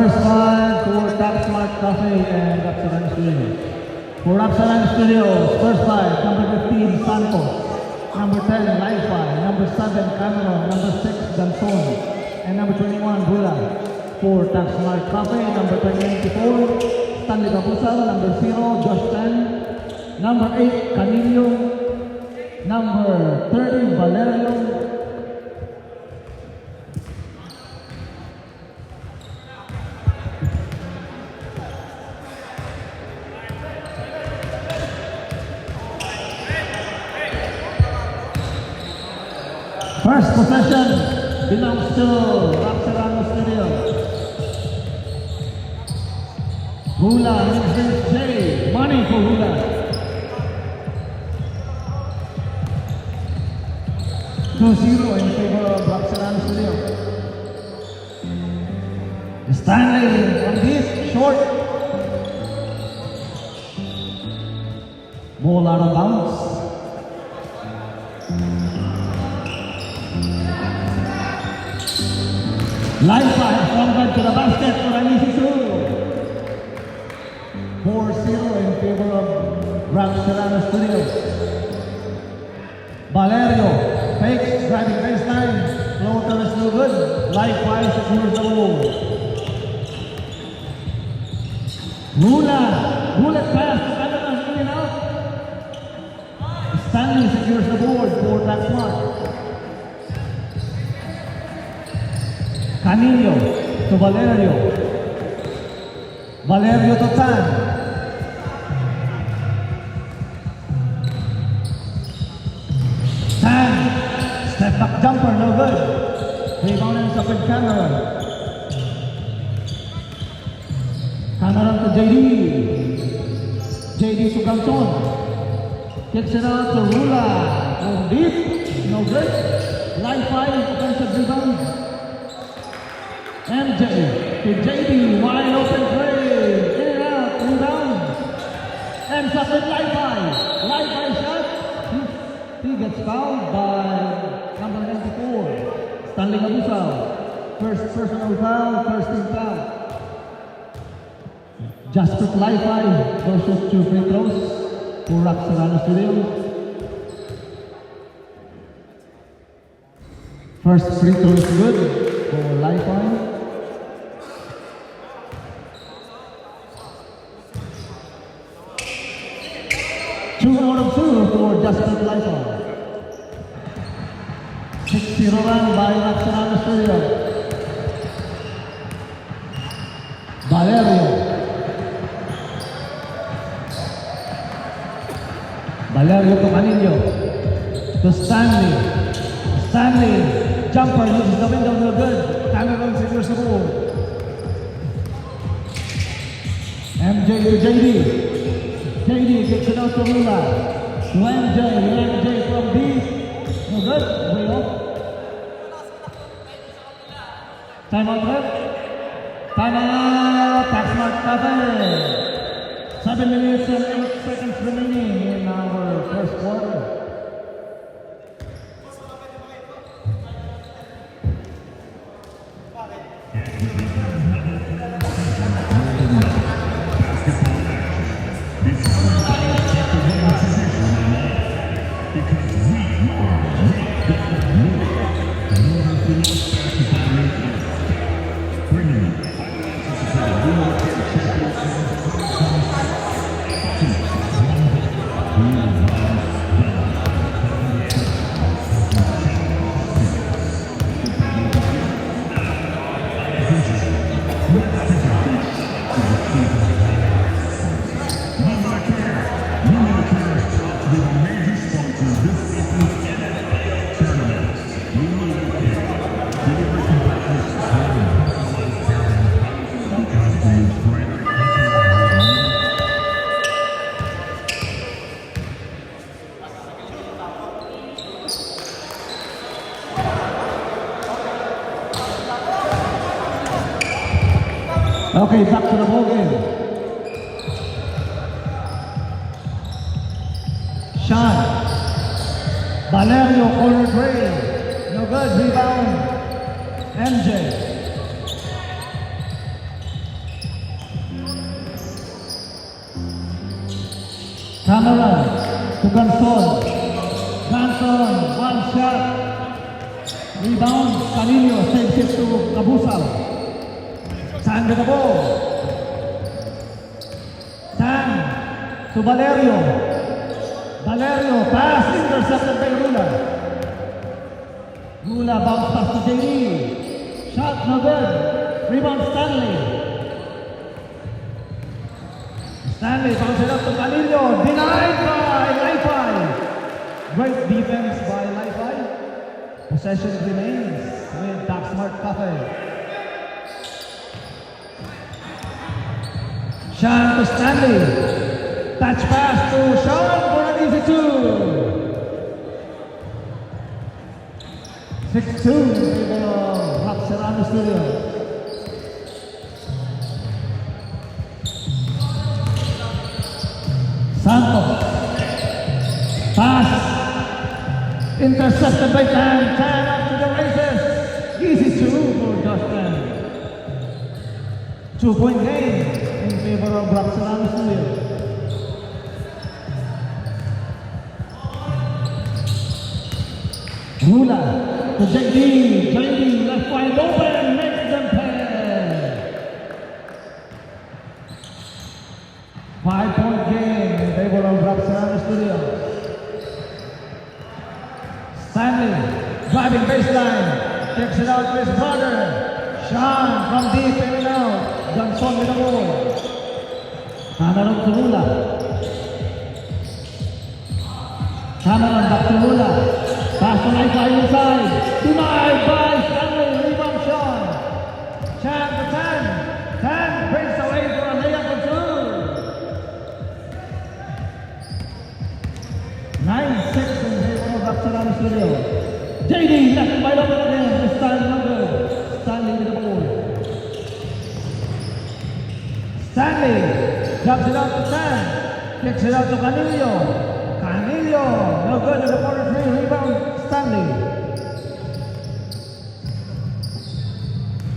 First one for Taxmart Cafe and Rapsaran Studios. For Rapsaran Studios, first five, number 15, Santos. Number 10, Li-Fi. Number 7, Cameron. Number 6, Danson. And number 21, Bula. For Taxmart Cafe, number 24, Stanley Babusal. Number 0, Josh Tan. Number 8, Canillo. Number 30, Valerio. First possession belongs to Rapsarano Studio. Hula against Jay. Money for Hula. Two-zero in favor of Rapsarano Studio. Stanley on this short. Ball out of bounds. Li-Fi has converted to the basket for an easy two. 4-0 in favor of Rapsarano Studios. Valerio fakes, driving baseline. Floater is no good. Li-Fi secures the ball. Hula, bullet pass to Cameron, in and out. Stanley secures the board for Taxmart. Canillo to Valerio. Valerio to Tan. Tan. Step back jumper, no good. Rebound ends up with Cameron. Cameron to JD. JD to Galton. Kicks it out to Rula. From deep, no good. Li-Fi offensive rebound. MJ to JD, wide open play, in and out, rebound, ends up with Li-Fi. Li-Fi shot, he gets fouled by number 94, Stanley Babusal. First personal foul, first team foul. Just put Li-Fi, goes shoot 2 free throws for Rapsarano Studio. First free throw is good for Li-Fi. 2 out of 2 for Justin Li-Fi. 6-0 run by Rapsarano Studio. Valerio. Valerio to Canillo. To Stanley. Stanley. Jumper uses the window, no good. Cameron secures the ball. MJ to JD. JD kicks it out to Rula. To MJ from deep. No good. Way off. Timeout ref. Timeout. Taxmart Cafe. 7 minutes and 8 seconds remaining in our first quarter. Okay, back to the ball game. Sean. Valerio corner three. No good. Rebound. MJ. Cameron to Ganson. Ganson, one shot. Rebound, Canillo, saves it to Cabusal. San with the ball. San to Valerio. Valerio, pass intercepted by Rula. Rula bounce pass to JD. Shot no good. Rebound Stanley. Stanley bounce it up to Canillo. Denied by Li-Fi. Great defense by Li-Fi. Possession remains with Taxmart Cafe. Sean to Stanley. Touch pass to Sean for an easy two. 6-2 in favor of Rock Serrano Studio. Santos. Pass. Intercepted by Tan. Tan up to the races. Easy two for Justin. 2-point game in favor of Rock Serrano Studio. Rula to JD. JD left wide open. Makes them pay. 5-point game in favor of Rock Serrano Studio. Stanley driving baseline. Kicks it out to his brother. Sean from deep in and out. Johnson with the ball. Cameron to Rula. Cameron back to Rula. Pass to Li-Fi inside. Denied by Stanley. Rebound Sean. Chan to Tan. Tan brings away for a layup or two. 9-6 in favor of Rock Serrano Studio. JD left wide open again. This time no good. Stanley with the ball. Stanley drops it out to Tan. Kicks it out to Canillo. Canillo, no good in the corner three. Rebound Stanley.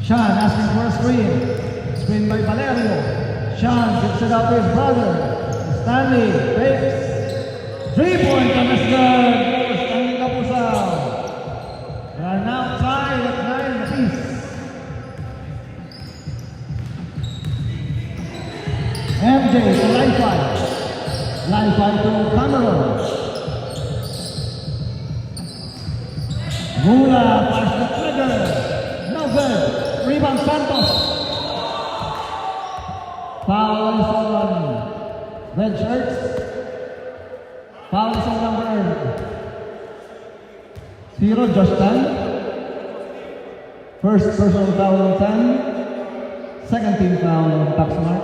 Sean asking for a screen. Screen by Valerio. Sean kicks it out to his brother. Stanley fakes. 3-point on the skirt for Stanley Cabusal. They are now tied at 9 apiece. MJ to Li-Fi. Li-Fi to Cameron. Rula pass the trigger. No good. Rebound Santos. Foul is on red shirts. Foul is on number 0, Josh Tan. First personal foul on Tan. Second team foul on Taxmart.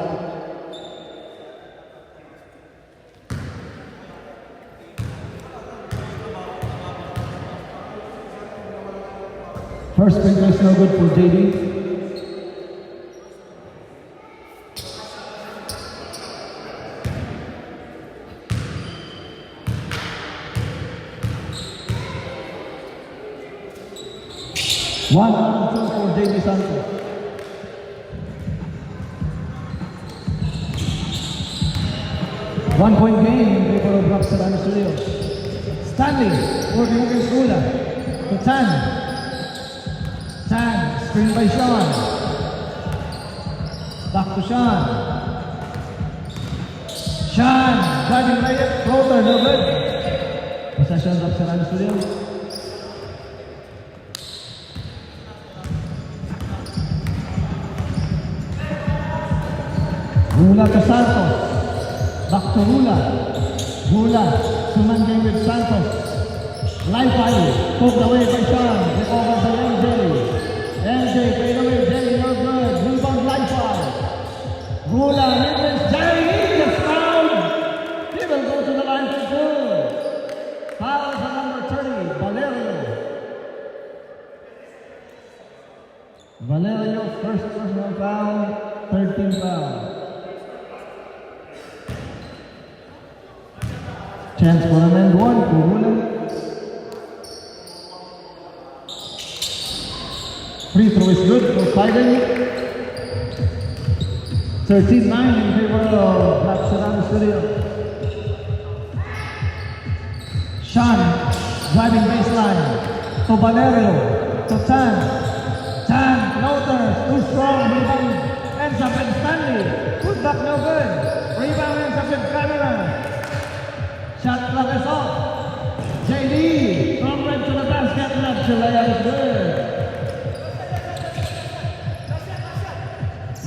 First free throw is no good for JD. One and two for JD Santos. One-point game in favor of Rock Serrano Studio. Stanley working against Rula to Tan. Tan, screen by Sean. Back to Sean. Sean, driving layup, floater, no good. Possession of Serrano Studio. Rula to Santos. Back to Rula. Rula, sumanding with Santos. Li-Fi, poked away by Sean. Take over by MJ. MJ, fade away, Jerry, no good. Rebound Li-Fi. Rula, mid-range, Jerry, gets fouled. He will go to the line for two. Foul for number 30, Valerio. Valerio, first personal foul, 13 foul. Chance for an end one for Rula. Free throw is good for Biden. 13-9 in favor of Rock Serrano Studio. Sean, driving baseline. To Valerio. To Chan. Chan, floaters, too strong. Rebound ends up in Stanley. Put back no good. Rebound ends up in Cameron. Shot clock is off. JD, from red to the basket. Left to layup is good.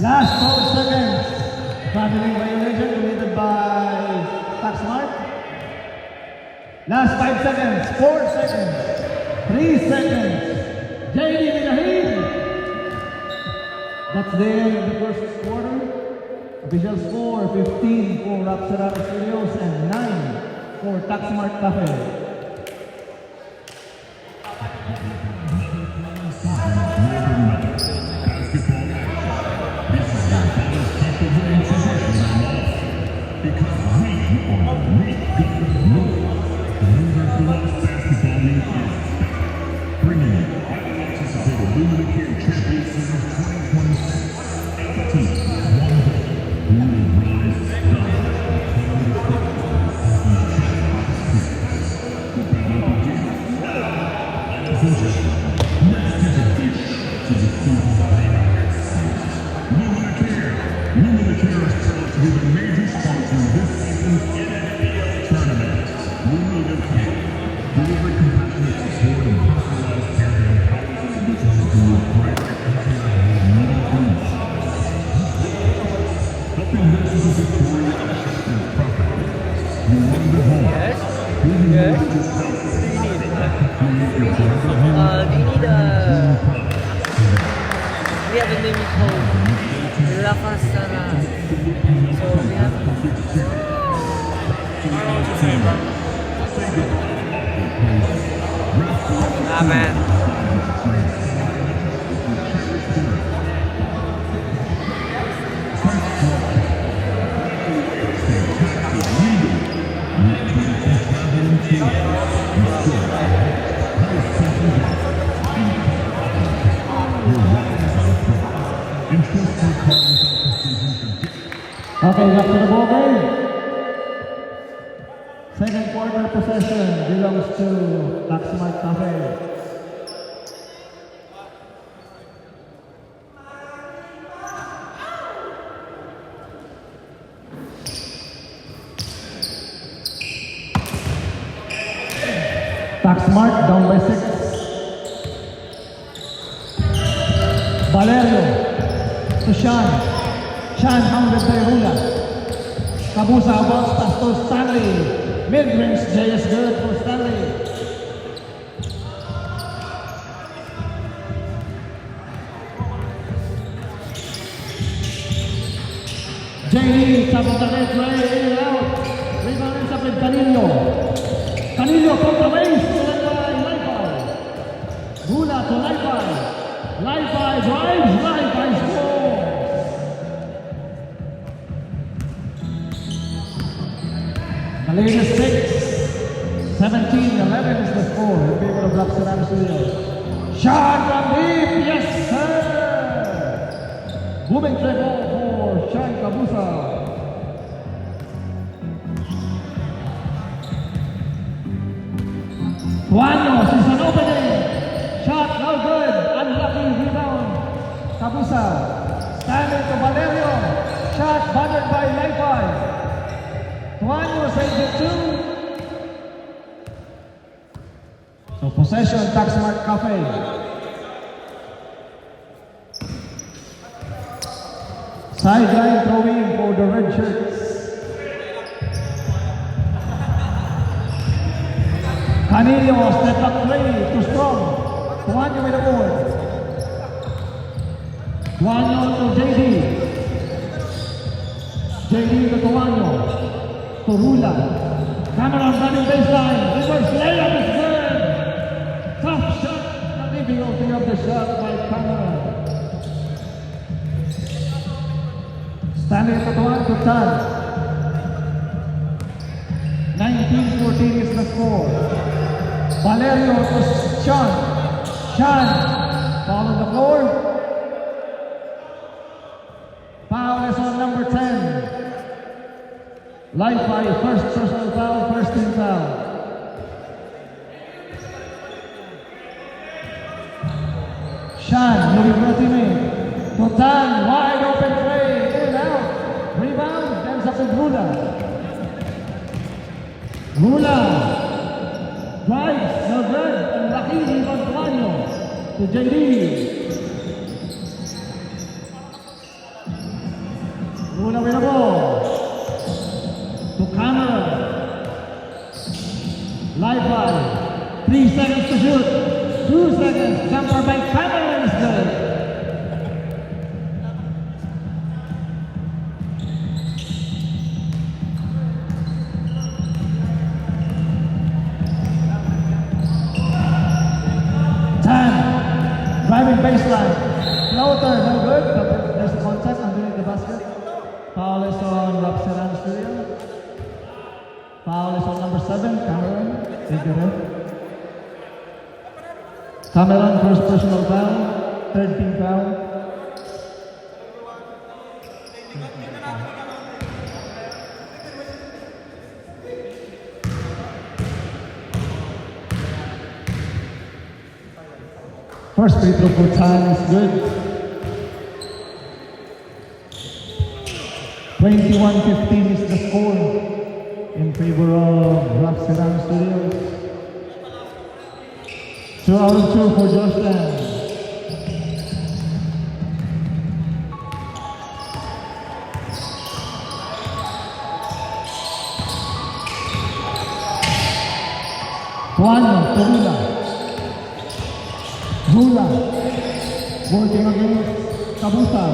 Last 12 seconds. Traveling violation committed by Taxmart. Last 5 seconds, 4 seconds, 3 seconds. JD with the heat. That's the end of the first quarter. Official score 15 for Rapsarami Studios and 9 for Taxmart Cafe. We have a name called La Pasana. So we have man. Okay, back to the ball game. Second quarter possession belongs to Taxmart Cafe. Taxmart down by 6. Valerio to Sean. Sean hounded by Rula. Kabusa bounce pass to Stanley. Mid-range J is good for Stanley. JD, top of the net, play in and out. Rebound ends up with Canillo. Canillo from the base to Lifey. Rula to Lifey. Lifey drives, Lifey scores. The lead is 6. 17-11 is the score in favor of Rapsarami Studios. Shot from deep, yes sir! Moving tray ball for Sean Kabusa. Tuano sees an opening. Shot no good. Unlucky rebound. Kabusa. Standing to Valerio. Shot battered by Lifey. Tuano saves it 2. So possession, Taxmart Cafe. Sideline throwing for the red shirts. Canillo, step up three, too strong. Tuano with the board. Tuano to JD. JD to Tuano. To Rula. Cameron running baseline. Reverse layup is good. Tough shot. Not even opening up the shot by Cameron. Stanley to Tuano to Chan. 19-14 is the score. Valerio to Sean. Sean, foul on the floor. Foul is on number 10. Lifey, first personal foul, first team foul. Sean, looking for a teammate. To Tan, wide open play, in and out. Rebound, ends up with Rula. Rula drives, no good, and lucky rebound Tuanyo to JD. Rula with the ball. To Cameron. Live by 3 seconds to shoot. 2 seconds. Jumper by Cameron is good. Driving baseline. Floater, no good. But there's a contact underneath the basket. Foul is on Rapsaran Studio. Foul is on number 7, Cameron. Take it in. Cameron, first personal foul. Third team foul. First free throw for time is good. 21-15 is the score in favor of Rapsaran Studios. 2 out of 2 for Georgetown. Tuanyo, Rula. Rula. Working against Kabusa.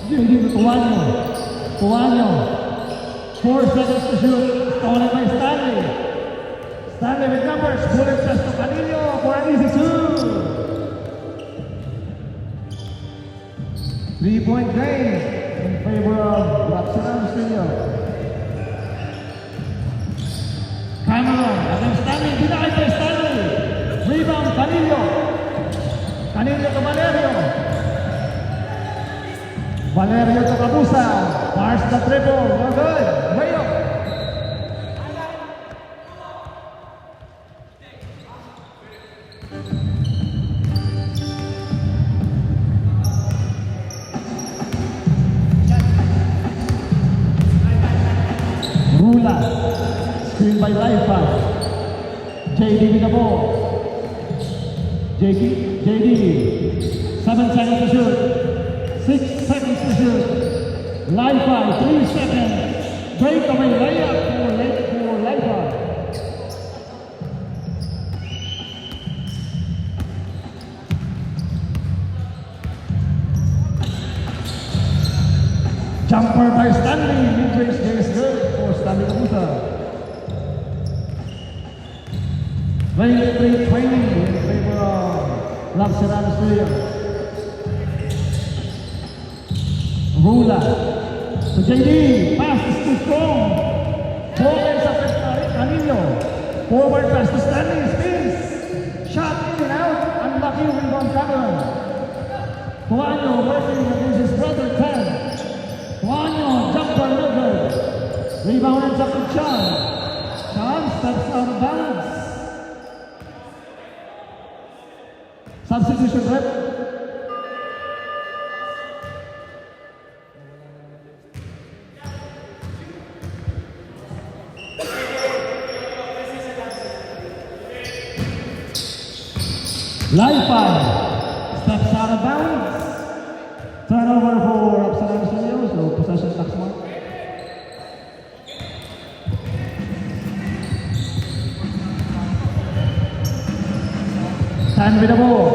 JD to Tuanyo. Tuanyo. 4 seconds to shoot. Stolen by Stanley. Stanley with numbers. Bullet just to Canillo for an easy 2. 3-point game in favor of Rapsaran Studio. Cameron against Stanley. Denied by Stanley. Rebound Canillo. Canillo to Valerio. Valerio to Kabusa. Fires the triple. No good. Way up. Rula. Screen by Laifa. JD with the ball. JD. 7 seconds to shoot. 6 seconds to shoot. Laifa, 3 seconds. Breakaway layup for Laifa. Jumper by Stanley. Mid-range is good for Stanley Kabusa. 23-20 in favor of Rapsaran Studio. Rula to JD. Pass is too strong. Ball ends up with Canillo. Forward pass to Stanley. Spins. Shot in and out. Unlucky rebound Cameron. Tuanyo working against his brother Tan. Tuanyo jumper no good. Rebound ends up with Chan. Chan steps out of bounds. Substitution rep. Laifa steps out of bounds. Turnover for Rapsaran Studios, so possession tax mark. Tan with the ball.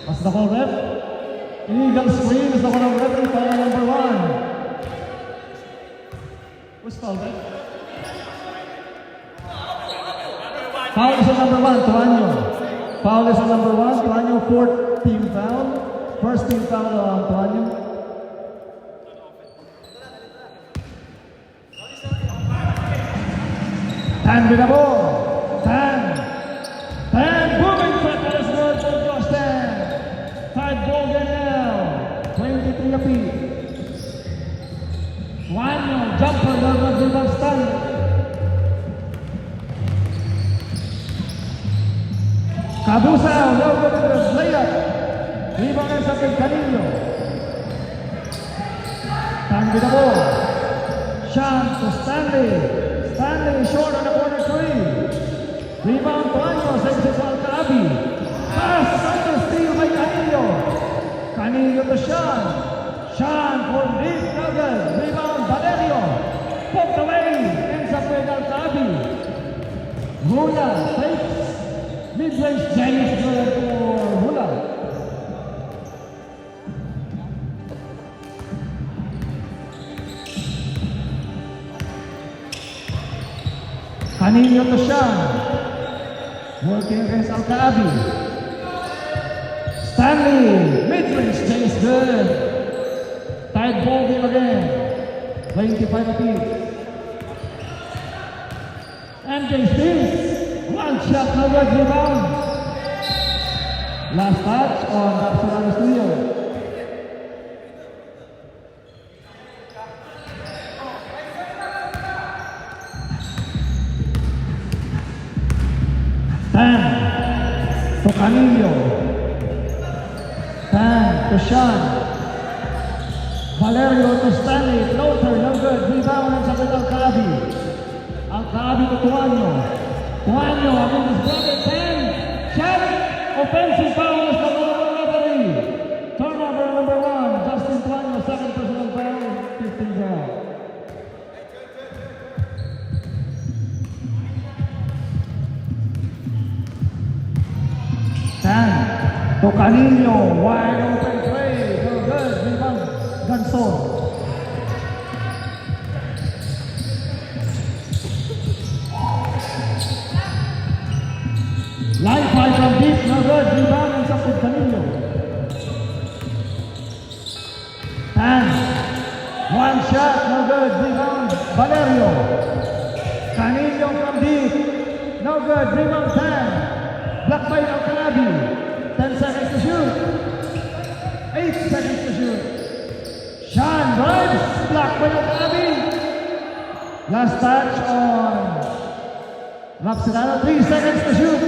What's the call, ref? Illegal screen is the call of referee, foul number 1. Who's foul, ref? Foul is on number 1, Tuanyo. Foul is on number 1, Tuanyo, 4th team foul. First team foul on Tuanyo. Tan with the ball. Tan, moving shot that is good for Georgetown. 5 goal game now. 23 apiece. Tuanyo, jumper, no good rebound Stanley. Abusaw, no good to the layup. Rebound ends up with Canillo. Time with the ball. Sean to Stanley. Stanley short on the corner three. Rebound Tuanyo, saves it to Alcaabi. Pass under steal by Canillo. Canillo to Sean. Sean for deep, no good. Rebound Valerio. Poked away, ends up with Alcaabi. Hula takes mid-range James good for Hula. Canillo to Sean. Working against Alcaabi. Stanley, mid-range James good. Tied ball game again. 25 apiece. MJ Spence. One shot, no good, rebound. Last touch on Rapsoran Studio. Tan to Canillo. Tan to Sean. Valerio to Stanley. Floater, no good. Rebound and sa Alcaabi. Alcaabi to Tuanyo. Tuanyo against his brother. Tan. Shot. Offensive foul is the referee. Turnover number 1. Justin Tuanyo. Second personal foul. 15 foul. Tan to Canillo, wide open three, no good, rebound, Ganson. Line five from deep, no good, rebound, and up with Canillo. Tan, one shot, no good, rebound, Valerio. Canillo from deep, no good, rebound, Tan. Blocked by Alcaabi. 10 seconds to shoot. 8 seconds to shoot. Sean drives. Blocked by Alcaabi. Last touch on Rapsoran. 3 seconds to shoot.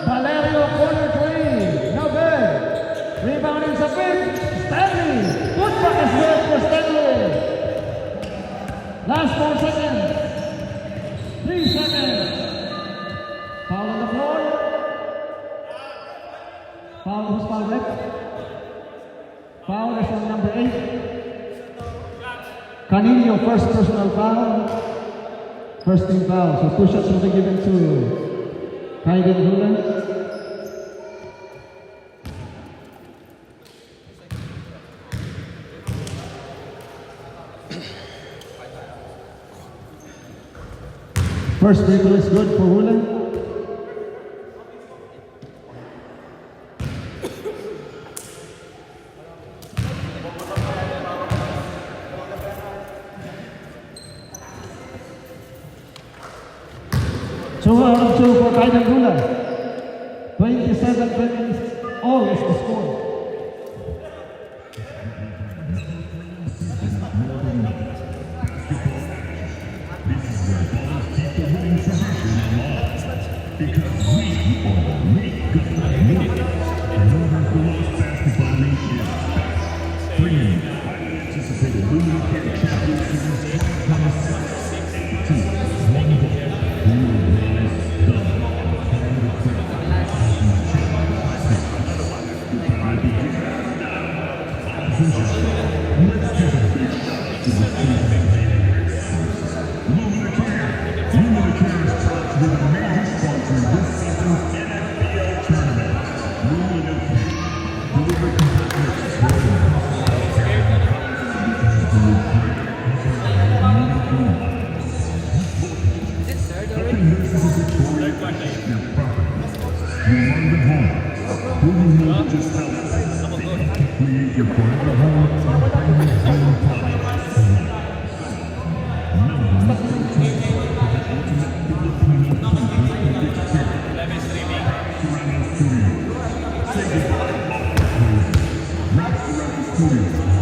Valerio corner three. No good. Rebounding sa pin. Stanley. Putback is good for Stanley. Last 4 seconds. 3 seconds. Foul on the floor. Foul, who's foul left? Foul is on number 8. Canillo, first personal foul. First team foul. So 2 shots will be given to Kaiden Hula. First dribble is good for Hula. Two out of 2 for Kaiden Hula. 27-20 all is the score. Because we all make good music. And one of the most basketball nations. Bringing highly anticipated Lunar Camp Champions Series 2026 to one goal. We will rise the Canada Crown. Goodbye begins now. Let's give a big shout to the team. Lunar Camp is proud to be the major sponsor of this season's NFL tournament. Lunar Camp, deliver competitors This is a Victoria National property. You run the home. Will you know just how you can create your forever home and bring your home product to life? Remember, ultimate Filipino comfort experience. Surround Studios. Say goodbye. Rap Surround Studios.